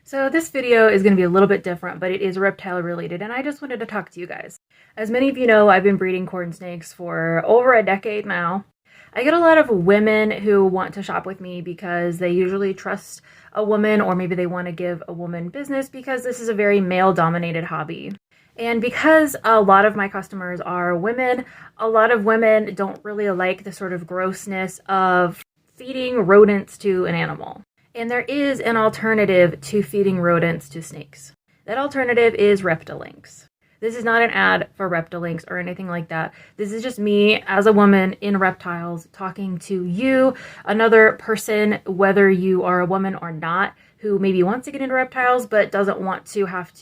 So this video is going to be a little bit different, but it is reptile related, and I just wanted to talk to you guys. As many of you know, I've been breeding corn snakes for over a decade now. I get a lot of women who want to shop with me because they usually trust a woman, or maybe they want to give a woman business because this is a very male-dominated hobby. And because a lot of my customers are women, a lot of women don't really like the sort of grossness of feeding rodents to an animal. And there is an alternative to feeding rodents to snakes. That alternative is Reptilinks. This is not an ad for Reptilinks or anything like that. This is just me as a woman in reptiles talking to you, another person, whether you are a woman or not, who maybe wants to get into reptiles but doesn't want to have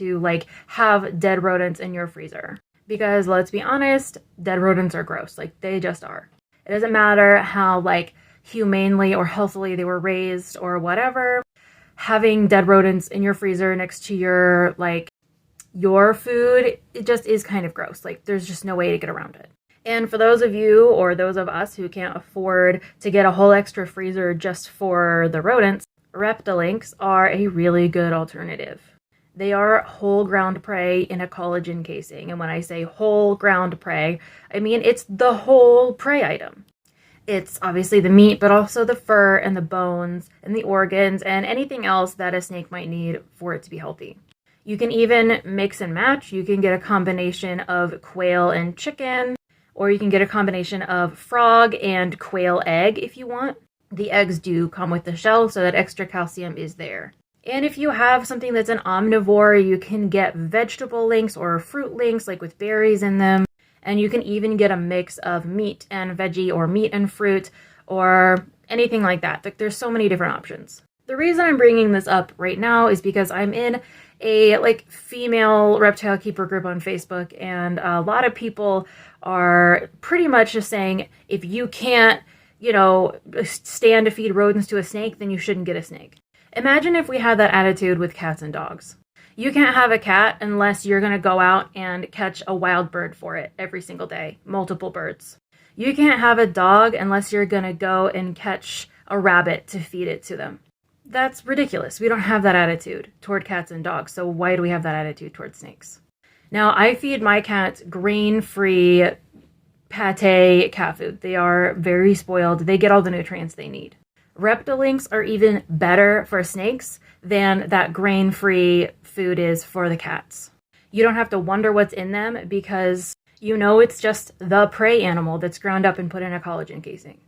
have dead rodents in your freezer. Because let's be honest, dead rodents are gross. They just are. It doesn't matter how humanely or healthily they were raised or whatever. Having dead rodents in your freezer next to your food, it just is kind of gross. There's just no way to get around it. And for those of you or those of us who can't afford to get a whole extra freezer just for the rodents, Reptilinks are a really good alternative. They are whole ground prey in a collagen casing. And when I say whole ground prey, I mean it's the whole prey item. It's obviously the meat, but also the fur and the bones and the organs and anything else that a snake might need for it to be healthy. You can even mix and match. You can get a combination of quail and chicken, or you can get a combination of frog and quail egg if you want. The eggs do come with the shell, so that extra calcium is there. And if you have something that's an omnivore, you can get vegetable links or fruit links, with berries in them. And you can even get a mix of meat and veggie or meat and fruit or anything like that. There's so many different options. The reason I'm bringing this up right now is because I'm in a female reptile keeper group on Facebook, and a lot of people are pretty much just saying, if you can't, stand to feed rodents to a snake, then you shouldn't get a snake. Imagine if we had that attitude with cats and dogs. You can't have a cat unless you're going to go out and catch a wild bird for it every single day, multiple birds. You can't have a dog unless you're going to go and catch a rabbit to feed it to them. That's ridiculous. We don't have that attitude toward cats and dogs, so why do we have that attitude toward snakes? Now, I feed my cats grain-free pate cat food. They are very spoiled. They get all the nutrients they need. Reptilinks are even better for snakes than that grain-free food is for the cats. You don't have to wonder what's in them because it's just the prey animal that's ground up and put in a collagen casing.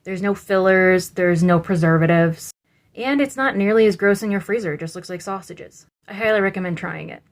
There's no fillers, there's no preservatives, and it's not nearly as gross in your freezer. It just looks like sausages. I highly recommend trying it.